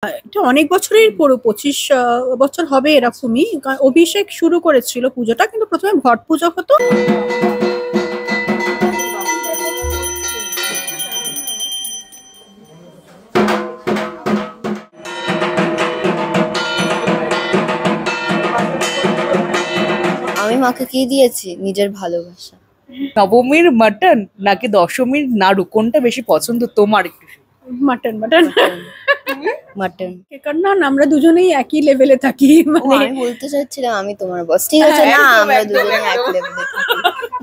এটা অনেক বছরের পুরো ২৫ বছর হবে এরকমই। অভিষেক শুরু করেছিল পুজোটা, কিন্তু প্রথমে ঘট পুজো হতো। আমি মাকে কি দিয়েছি? নিজের ভালোবাসা। নবমীর মাটন নাকি দশমীর নাড়ু, কোনটা বেশি পছন্দ তোমার? একটু মাটন মাটন মাটন। না না, আমরা দুজনেই একই লেভেলে থাকি। মানে আমি বলতে চাচ্ছিলাম আমি তোমার বস, ঠিক আছে না? একদম, আমরা একদম, দুজনে এক একদম। লেভেলে থাকি।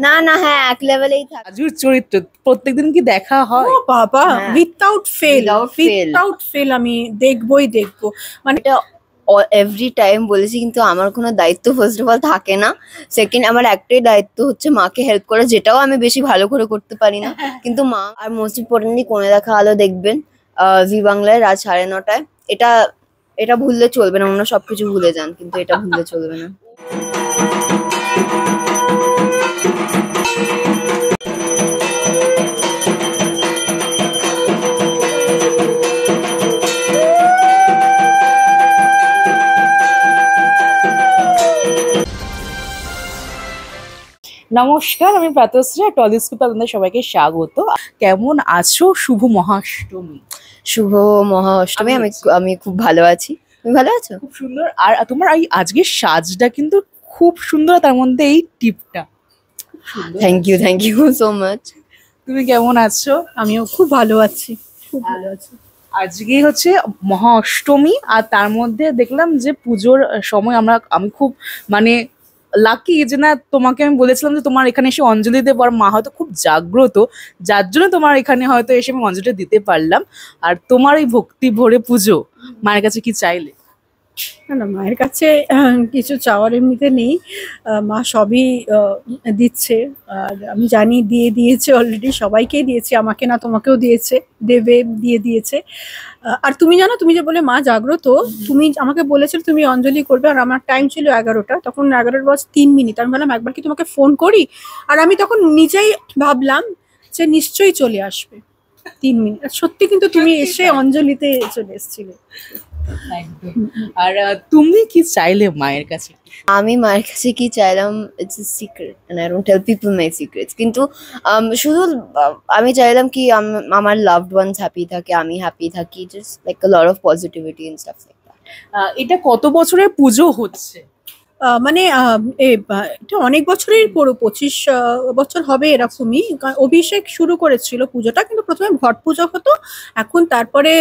না না, হ্যাঁ এক লেভেলেই থাকি। রাজুর চরিত্র প্রত্যেকদিন কি দেখা হয়? ও বাবা, হ্যাঁ। Without fail Without fail। Without fail আমি দেখবই দেখবো। মানে এটা এভরি টাইম বলেছি, কিন্তু আমার কোনো দায়িত্ব ফার্স্ট অফ অল থাকে না। সেকেন্ড, আমার একটাই দায়িত্ব হচ্ছে মাকে হেল্প করা, যেটাও আমি বেশি ভালো করে করতে পারি না। কিন্তু মা আর মোস্ট ইম্পর্টেন্টলি কোণে দেখা আলো দেখবেন জি বাংলায় রাত 9:30টায়। এটা এটা ভুললে চলবে না। অন্য সবকিছু ভুলে যান, কিন্তু এটা ভুললে চলবে না। নমস্কার, আমি প্রাতশ্রী, টলিস্কোপে আপনাদের সবাইকে স্বাগত। কেমন আছো? শুভ মহাষ্টমী। শুভ মহা অষ্টমী। আমি আমি খুব ভালো আছি। তুমি ভালো আছো? খুব সুন্দর। আর তোমার এই আজকের সাজটা কিন্তু খুব সুন্দর, তার মধ্যে এই টিপটা সুন্দর। Thank you so much. তুমি কেমন আছো? আমিও খুব ভালো আছি, খুব ভালো আছি। আজকে হচ্ছে মহা অষ্টমী, আর তার মধ্যে দেখলাম যে পুজোর সময় আমি খুব মানে লাকি যে না, তোমাকে আমি বলেছিলাম যে তোমার এখানে এসে অঞ্জলি দেবো, আর মা হয়তো খুব জাগ্রত, যার জন্য তোমার এখানে হয়তো এসে আমি অঞ্জলিটা দিতে পারলাম। আর তোমার এই ভক্তি ভরে পুজো, মায়ের কাছে কি চাইলে? না না, মায়ের কাছে কিছু চাওয়ার এমনিতে নেই। মা সবই দিচ্ছে। আর আমি জানি দিয়েছে অলরেডি, সবাইকেই দিয়েছে, আমাকে না তোমাকেও দিয়েছে, দিয়েছে। আর তুমি জানো, তুমি যে বলে মা জাগ্রত, তুমি আমাকে বলেছিলে তুমি অঞ্জলি করবে, আর আমার টাইম ছিল 11টা, তখন 11:03। আমি বললাম একবার কি তোমাকে ফোন করি। আর আমি তখন নিজেই ভাবলাম যে নিশ্চয়ই চলে আসবে 3 মিনিট। আর সত্যি কিন্তু তুমি এসে অঞ্জলিতে চলে এসেছিলে। আর তুমি কি চাইলে মায়ের কাছে? আমি মায়ের কাছে কি চাইলাম, it's a secret and I don't tell people my secrets. কিন্তু শুধু আমি চাইলাম কি আমার লাভড ওয়ান্স হ্যাপি থাকে, আমি হ্যাপি থাকি, just like a lot of positivity and stuff like that. এটা কত বছরের পুজো হচ্ছে? মানে এটা অনেক বছরের পুরো ২৫ বছর হবে এরকমই। অভিষেক শুরু করেছিল পুজোটা, কিন্তু প্রথমে ঘট পুজো হতো। এখন তারপরে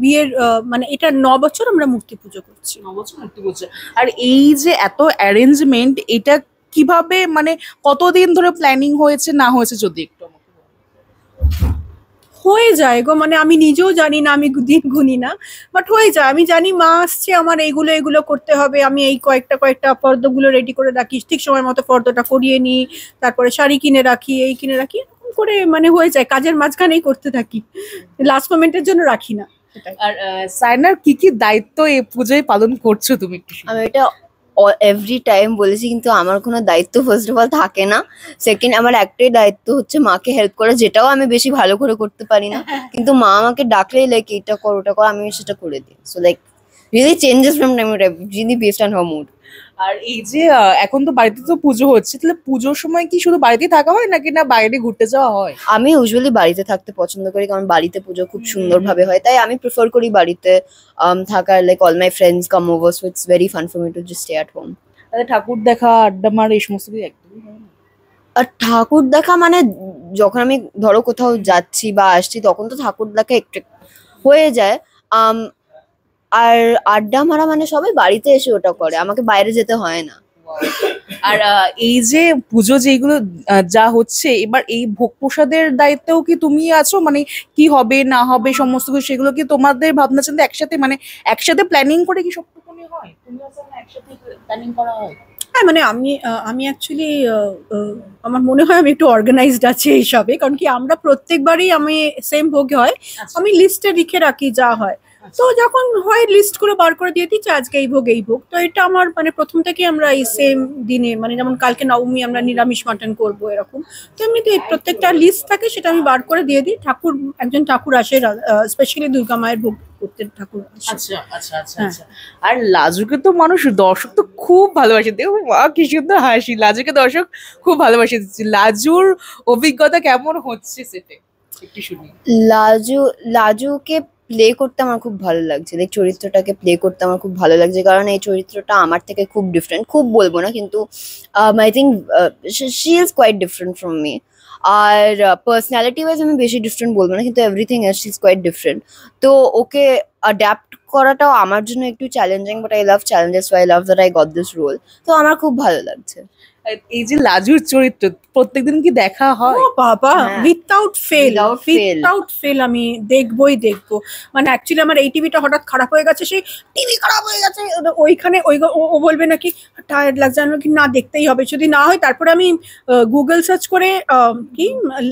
বিয়ের মানে এটা ৯ বছর আমরা মূর্তি পুজো করছি। ৯ বছর মূর্তি পুজো। আর এই যে এত অ্যারেঞ্জমেন্ট, এটা কিভাবে, মানে কতদিন ধরে প্ল্যানিং হয়েছে না হয়েছে, যদি একটু আমাকে বলো। হয়ে যায় গো, মানে আমি নিজেও জানি না, আমি দিন গুনি না, বাট হয়ে যায়। আমি জানি মা আসছে, আমার এগুলো করতে হবে, আমি এই কয়েকটা ফর্দগুলো রেডি করে রাখি, ঠিক সময় মতো ফর্দটা করিয়ে নিই, তারপরে শাড়ি কিনে রাখি, এই কিনে রাখি, এরকম করে মানে হয়ে যায়। কাজের মাঝখানেই করতে থাকি, লাস্ট মোমেন্টের জন্য রাখি না। আর সাইনার কি কি দায়িত্ব এই পুজোয় পালন করছো তুমি একটু শুনি। আমি এটা এভরি টাইম বলেছি, কিন্তু আমার কোনো দায়িত্ব ফার্স্ট অফ অল থাকে না। সেকেন্ড, আমার একটাই দায়িত্ব হচ্ছে মাকে হেল্প করা, যেটাও আমি বেশি ভালো করে করতে পারি না। কিন্তু মা আমাকে ডাকলেই লাইক এটা কর ওটা কর, আমি সেটা করে দিই। So like really changes from time to time, really based on her mood. আর এই যে এখন তো বাড়িতে তো পুজো হচ্ছে, তাহলে পুজোর সময় কি শুধু বাড়িতেই থাকা হয় নাকি না বাইরে ঘুরতে যাওয়া হয়? আমি ইউজুয়ালি বাড়িতে থাকতে পছন্দ করি, কারণ বাড়িতে পুজো খুব সুন্দরভাবে হয়, তাই আমি প্রেফার করি বাড়িতে থাকার। Like all my friends come over, so it's very fun for me to just stay at home. তাহলে ঠাকুর দেখা, আড্ডা মারা, এই সমস্ত কিছু একদমই হয় না? আর ঠাকুর দেখা মানে যখন আমি ধরো কোথাও যাচ্ছি বা আসছি, তখন তো ঠাকুর দেখা একটু হয়ে যায়। আম, আর আড্ডা মারা মানে সবাই বাড়িতে এসে ওটা করে, আমাকে বাইরে যেতে হয় না। আর এই যে পুজো যেগুলো যা হচ্ছে এবার, এই ভোগ প্রসাদের দায়িত্বেও কি তুমি আছো? মানে কি হবে না হবে সমস্ত কিছু, সেগুলো কি তোমাদের ভাবনা চিন্তা একসাথে, মানে একসাথে প্ল্যানিং করে কি সবটুকুনি হয়? তুমি আছো না, একসাথে প্ল্যানিং করা হয়? হ্যাঁ, মানে আমি অ্যাকচুয়ালি আমার মনে হয় আমি একটু অর্গানাইজড আছি এইসবে, কারণ কি আমরা প্রত্যেকবারই আমি সেম ভোগে হয়, আমি লিস্টে লিখে রাখি যা হয়। তো যখন হয় লিস্ট করে বার করে দিয়ে দিচ্ছে আজকে এই ভোগ এই ভোগ, তো এটা আমার মানে প্রথম থেকে আমরা এই সেম দিনে মানে যেমন কালকে নবমী আমরা নিরামিষ মাটন করবো এরকম, তো এমনিতে প্রত্যেকটা লিস্ট থাকে সেটা আমি বার করে দিয়ে দিই। ঠাকুর একজন ঠাকুর আসে, স্পেশালি দুর্গা মায়ের ভোগ করতে ঠাকুর আসে। আচ্ছা আচ্ছা আচ্ছা আচ্ছা। আর লাজুকে তো মানুষ দর্শক তো খুব ভালোবাসে, দেখো মা কি সুন্দর হাসি, লাজুকে দর্শক খুব ভালোবাসে। লাজুর অভিজ্ঞতা কেমন হচ্ছে সেটে একটু শুনি। লাজুকে প্লে করতে আমার খুব ভালো লাগছে, লাইক চরিত্রটাকে প্লে করতে আমার খুব ভালো লাগছে, কারণ এই চরিত্রটা আমার থেকে খুব ডিফারেন্ট, খুব বলবো না কিন্তু I think she is quite different from me. আর পার্সোনালিটি ওয়াইজ আমি বেশি ডিফারেন্ট বলবো না, কিন্তু everything else she is quite different. তো ওকে অ্যাডাপ্ট করাটাও আমার জন্য একটু challenging, but I love challenges, so I love that I got this role. তো আমার খুব ভালো লাগছে। আর এই যে লাজুর চরিত্র প্রত্যেকদিন কি দেখা হয়? ও বাবা, হ্যাঁ। Without fail, Without fail. Without fail আমি দেখবই দেখবো। মানে অ্যাকচুয়ালি আমার এই টিভিটা হঠাৎ খারাপ হয়ে গেছে, সেই টিভি খারাপ হয়ে গেছে ওইখানে ও বলবে নাকি টায়ার্ড লাগছে, আমি কি না দেখতেই হবে, যদি না হয় তারপরে আমি গুগল সার্চ করে কি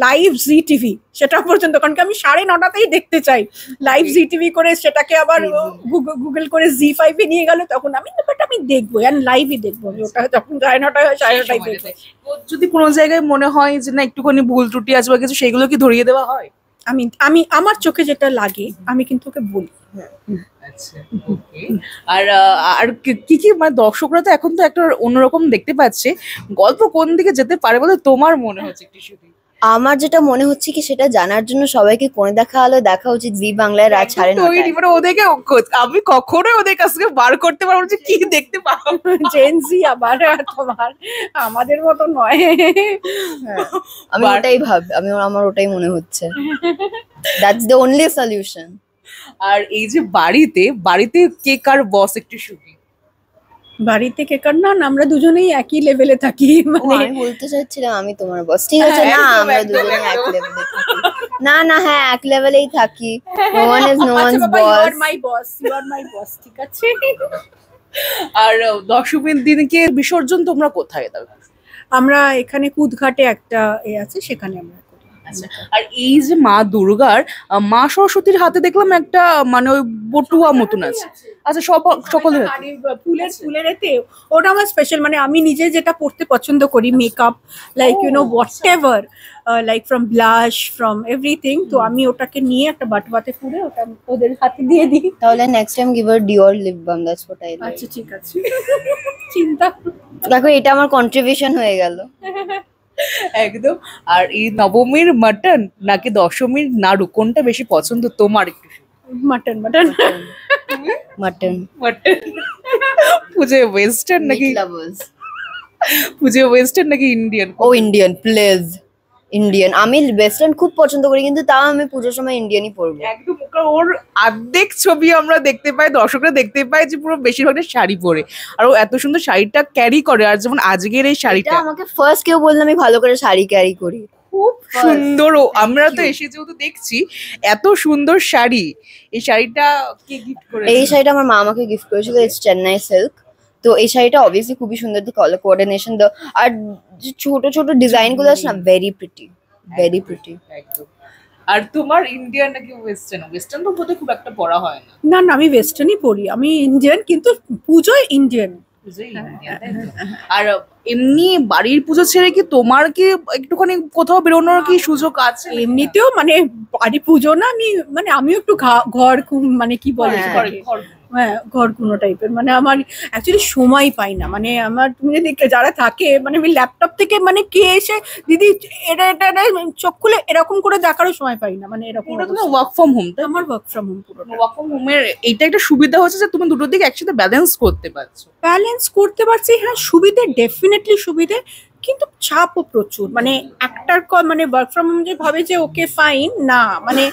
লাইভ জি টিভি সেটা পর্যন্ত, কারণ কি আমি 9:30তেই দেখতে চাই লাইভ জি টিভি করে, সেটাকে আবার গুগল করে জি5 এ নিয়ে গেল, তখন আমি বাট আমি দেখবো আর লাইভই দেখবো আমি, ওটা যখন 9:30 হয় 9:30টায় দেখবো। ও যদি কোনো জায়গায় মনে হয় যে না একটুখানি ভুল ত্রুটি আছে বা কিছু, সেগুলো কি ধরিয়ে দেওয়া হয়? আমি আমি আমার চোখে যেটা লাগে আমি কিন্তু ওকে বলি। আচ্ছা, ওকে। আর আর কি কি মানে দর্শকরা তো এখন তো একটা অন্যরকম দেখতে পাচ্ছে, গল্প কোন দিকে যেতে পারে বলে তোমার মনে হচ্ছে একটু শুধু? আমার যেটা মনে হচ্ছে কি সেটা জানার জন্য সবাইকে কোণে দেখা আলো দেখা উচিত জি বাংলায় রাত 9:30। মানে ওদেরকে আমি কখনোই ওদের কাছ থেকে বার করতে পারবো যে কি দেখতে পাবো। জেনজি আবার তোমার আমাদের মতো নয়। আমি ওটাই আমার ওটাই মনে হচ্ছে, দ্যাটস দ্য অনলি সলিউশন। আর এই যে বাড়িতে কে কার বস একটু শুনি। বাড়িতে কে কার না, আমরা দুজনেই একই লেভেলে থাকি, মানে আমি বলতে চাচ্ছিলাম আমি তোমার বস, ঠিক আছে না, একদম, আমরা একদম, দুজনে এক একদম। লেভেলে থাকি। না হ্যাঁ এক লেভেলেই থাকি, no one is no one's আচ্ছা বাবা, you R boss. My boss, you আর মাই বস, ঠিক আছে। আর দশমীর দিনকে বিসর্জন তোমরা কোথায় দাও? আমরা এখানে কুদঘাটে একটা আছে, সেখানে আমরা করি। আচ্ছা, আর এই যে মা দুর্গার মা সরস্বতীর হাতে দেখলাম একটা মানে ওই বটুয়া মতন আছে। আচ্ছা, সকলের হাতে? ফুলের এতে ওটা আমার স্পেশাল, মানে আমি নিজে যেটা পড়তে পছন্দ করি, makeup like you know whatever, like from blush from everything, তো আমি ওটাকে নিয়ে একটা বাটুয়াতে পুরে ওটা ওদের হাতে দিয়ে দিই। তাহলে next time give her Dior lip balm, that's what I like. আচ্ছা ঠিক আছে, চিন্তা দেখো এটা আমার কন্ট্রিবিউশন হয়ে গেল। একদম। আর এই নবমীর মাটন নাকি দশমীর নাড়ু কোনটা বেশি পছন্দ তোমার একটু? Mutton mutton mutton. Mutton. Puja western নাকি লাভার্স। পুজো ওয়েস্টার্ন নাকি ইন্ডিয়ান? ও ইন্ডিয়ান প্লিজ, ইন্ডিয়ান। আমি ওয়েস্টার্ন খুব পছন্দ করি, কিন্তু তাও আমি পুজোর সময় ইন্ডিয়ানই পরবো। একদম। ওর অর্ধেক ছবি আমরা দেখতে পাই, দর্শকরা দেখতে পায় যে পুরো বেশিরভাগটা শাড়ি পরে, আর ও এত সুন্দর শাড়িটা ক্যারি করে। আর যেমন আজকের এই এটা শাড়িটা আমাকে ফার্স্ট কেউ বললো আমি ভালো করে শাড়ি ক্যারি করি। খুব সুন্দর। আমরা তো এসে যেহেতু দেখছি এত সুন্দর শাড়ি, এই শাড়িটা কে গিফট করেছে? এই শাড়িটা আমার মা আমাকে গিফট করেছিল, ইটস চেন্নাই সিল্ক। তো এই শাড়িটা অবভিয়াসলি খুবই সুন্দর, দি কালার কোঅর্ডিনেশন, আর যে ছোট ছোট ডিজাইন গুলো আছে না, ভেরি প্রিটি, ভেরি প্রিটি। একদম। আর তোমার ইন্ডিয়ান নাকি ওয়েস্টার্ন? ওয়েস্টার্ন তো বোধহয় খুব একটা পরা হয় না। না না, আমি ওয়েস্টার্নই পরি, আমি ইন্ডিয়ান, কিন্তু পুজোয় ইন্ডিয়ান। পুজোয় ইন্ডিয়ান, তাই তো? আর এমনি বাড়ির পুজো ছেড়ে কি তোমার কি একটুখানি কোথাও বেরোনোর কি সুযোগ আছে? এমনিতেও মানে বাড়ি পুজো না, আমি মানে আমিও একটু ঘর মানে কি বলে হ্যাঁ, সেটাকে? হ্যাঁ, ঘর কোনো টাইপের, মানে আমার অ্যাকচুয়ালি সময় পাই না, মানে আমার তুমি যদি যারা থাকে, মানে আমি ল্যাপটপ থেকে মানে কে এসে দিদি এটা এটা এটা চোখ খুলে এরকম করে দেখারও সময় পাই না, মানে এরকম পুরো তোমার ওয়ার্ক ফ্রম হোম, তাই? আমার ওয়ার্ক ফ্রম হোম পুরোটা। ওয়ার্ক ফ্রম হোমের এইটা একটা সুবিধা হচ্ছে যে তুমি দুটোর দিকে একসাথে ব্যালেন্স করতে পারছো। ব্যালেন্স করতে পারছি, হ্যাঁ সুবিধে, ডেফিনেটলি সুবিধে, কিন্তু চাপও প্রচুর। মানে একটার মানে ওয়ার্ক ফ্রম হোম যে ভাবে যে ওকে ফাইন না, মানে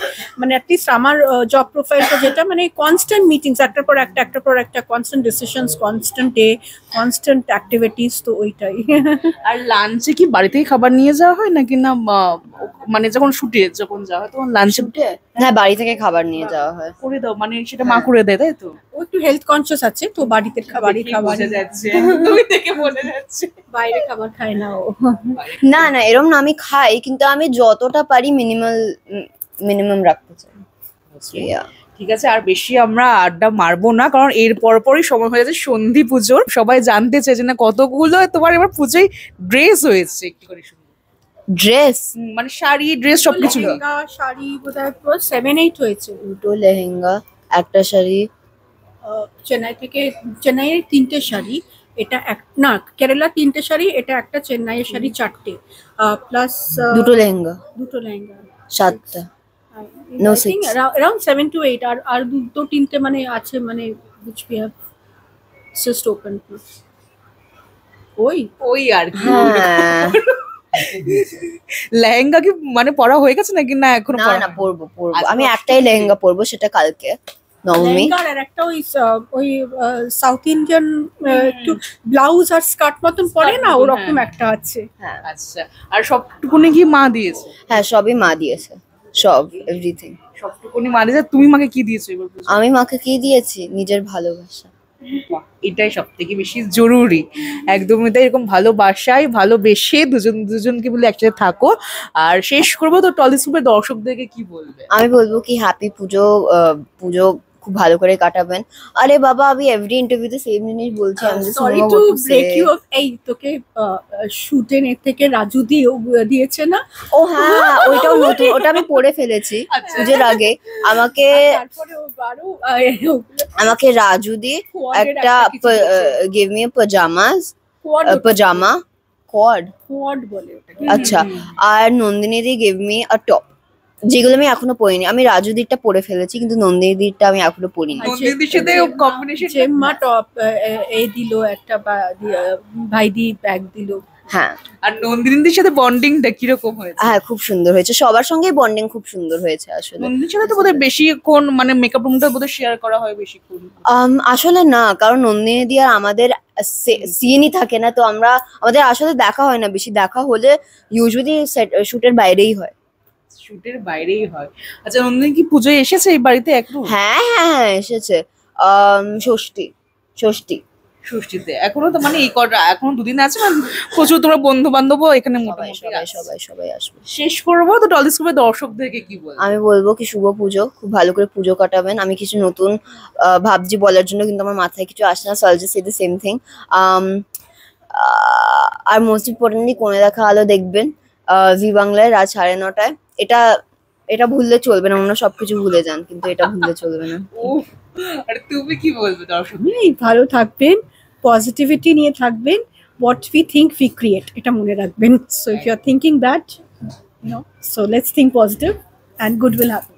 মানে অ্যাটলিস্ট আমার জব প্রোফাইলটা যেটা মানে কনস্ট্যান্ট মিটিংস, একটার পর একটা constant decisions, constant day, constant activities, তো ওইটাই। আর লাঞ্চে কি বাড়ি থেকে খাবার নিয়ে যাওয়া হয় নাকি না মানে যখন যখন যাওয়া হয় তখন লাঞ্চে হ্যাঁ বাড়ি থেকে খাবার নিয়ে যাওয়া হয়। করে দাও, মানে সেটা মা করে দেয়, তাই তো? ও একটু হেলথ কনসিয়াস আছে, তো বাড়িতে খাবার বোঝা যাচ্ছে, তুমি থেকে বোঝা যাচ্ছে। বাইরে খাবার খায় না ও। না না এরকম না, আমি খাই, কিন্তু আমি যতটা পারি মিনিমাম রাখতে চাই। Yeah. ঠিক আছে, আর বেশি আমরা আড্ডা মারবো না, কারণ এর পরপরই সময় হয়ে যাচ্ছে সন্ধি পুজোর। সবাই জানতে চাই যে না কতগুলো তোমার এবার পুজোয় ড্রেস হয়েছে, একটু করে শুনি। ড্রেস মানে শাড়ি ড্রেস সবকিছু। লেহেঙ্গা, শাড়ি বোধহয় পুরো 7-8 হয়েছে। দুটো লেহেঙ্গা, একটা শাড়ি, চেন্নাইয়ের 3টে শাড়ি, এটা না কেরালা 3টে শাড়ি, এটা একটা চেন্নাইয়ের শাড়ি 4টে, প্লাস দুটো লেহেঙ্গা, দুটো লেহেঙ্গা, 7টা। No, 6. around 7 to 8, আর দুটো তিনটে মানে আছে, মানে which we have just opened. ওই আর কি। হ্যাঁ লেহেঙ্গা কি মানে পরা হয়ে গেছে নাকি না এখনো না পরা না, হয়নি? পরবো। আজকে আমি অষ্টমী। একটাই লেহেঙ্গা পরবো, সেটা কালকে নবমী। লেহেঙ্গা আর একটা ওই সাউথ ইন্ডিয়ান একটু ব্লাউজ আর স্কার্ট মতন পরে না, ওরকম একটা আছে। হ্যাঁ আচ্ছা, আর সবটুকুনি কি মা দিয়েছে? হ্যাঁ, সবই মা দিয়েছে, সব এভরিথিং। সবটুকুনি মা দিয়েছে। তুমি মাকে কি দিয়েছো এবার পুজোয়? আমি মাকে কি দিয়েছি? নিজের ভালোবাসা। বাহ, এটাই সব থেকে বেশি জরুরি। একদমই তাই, এরকম ভালোবাসায় ভালোবেসে দুজনকে বলে একসাথে থাকো। আর শেষ করবো তো টলিস্কোপের দর্শকদেরকে কি বলবে? আমি বলবো কি হ্যাপি পুজো। পুজো খুব ভালো করে কাটাবেন। আরে বাবা, আমি এভরি ইন্টারভিউতে সেম জিনিস বলছি। আমি sorry to break you off, এই তোকে শুটের এর থেকে রাজু দিয়েছে না? ও হ্যাঁ, ওইটাও নতুন, ওটা আমি পরে ফেলেছি আচ্ছা। পুজোর আগে। আমাকে তারপরে ও আরো আমাকে রাজু দি একটা গিভ মি পাজামা কোয়াড, কোয়াড বলে ওটাকে। আচ্ছা। আর নন্দিনী দি গিভ মি আ টপ, যেগুলো আমি এখনো পরিনি। আমি রাজু দিরটা পরে ফেলেছি, কিন্তু নন্দিনী দিরটা আমি এখনো পরিনি। নন্দিনীর সাথে কম্বিনেশন জেম্মা টপ এই দিল একটা, ভাইদি ব্যাগ দিল। হ্যাঁ আর নন্দিনীদের সাথে বন্ডিংটা কিরকম হয়েছে? হ্যাঁ, খুব সুন্দর হয়েছে। সবার সঙ্গেই বন্ডিং খুব সুন্দর হয়েছে আসলে। নন্দিনীর সাথে তো বোধহয় বেশিক্ষণ মানে মেকআপ রুমটা বোধহয় শেয়ার করা হয় বেশিক্ষণ। আসলে না, কারণ নন্দিনী দি আর আমাদের সিনই থাকে না, তো আমাদের আসলে দেখা হয় না বেশি। দেখা হলে ইউজুয়ালি শুটের বাইরেই হয়। শুটের বাইরেই হয়। আচ্ছা, নন্দিনী কি পুজোয় এসেছে এই বাড়িতে একটু? হ্যাঁ হ্যাঁ হ্যাঁ, এসেছে। ষষ্ঠী ষষ্ঠীতে এখনো তো মানে এখনো দুদিন আছে, মানে প্রচুর তোমরা বন্ধু বান্ধবও এখানে সবাই মোটামুটি সবাই আছে। সবাই সবাই আসবে। শেষ করবো তো টলিস্কোপের দর্শকদেরকে কি বলবো? আমি বলবো কি শুভ পুজো, খুব ভালো করে পুজো কাটাবেন। আমি কিছু নতুন ভাবছি বলার জন্য, কিন্তু আমার মাথায় কিছু আসে না। So I just say the same thing. আর মোস্ট ইম্পর্টেন্টলি কোণে দেখা আলো দেখবেন জি বাংলায় রাত 9:30টায়। এটা ভুললে চলবে না। অন্য সবকিছু ভুলে যান, কিন্তু এটা ভুললে চলবে না। উফ, আর তুমি কি বলবে দর্শক? ভালো থাকবেন, পজিটিভিটি নিয়ে থাকবেন, what we think we create, এটা মনে রাখবেন। So if you're thinking that, so let's think positive and good will happen.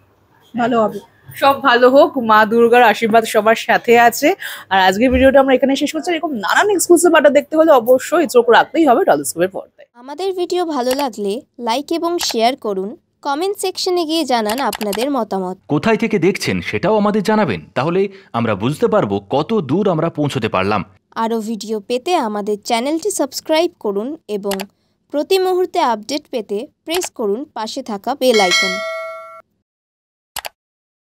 ভালো হবে। সব ভালো হোক, মা দুর্গার আশীর্বাদ সবার সাথে আছে। আর আজকের ভিডিওটা আমরা এখানে শেষ করছি। এরকম নানান এক্সক্লুসিভ আড্ডা দেখতে হলে অবশ্যই চোখ রাখতেই হবে টলিস্কোপের পর্দায়। আমাদের ভিডিও ভালো লাগলে লাইক এবং শেয়ার করুন। কমেন্ট সেকশনে গিয়ে জানান আপনাদের মতামত। কোথায় থেকে দেখছেন সেটাও আমাদের জানাবেন, তাহলে আমরা বুঝতে পারবো কত দূর আমরা পৌঁছতে পারলাম। আরও ভিডিও পেতে আমাদের চ্যানেলটি সাবস্ক্রাইব করুন এবং প্রতি মুহূর্তে আপডেট পেতে প্রেস করুন পাশে থাকা বেল আইকন।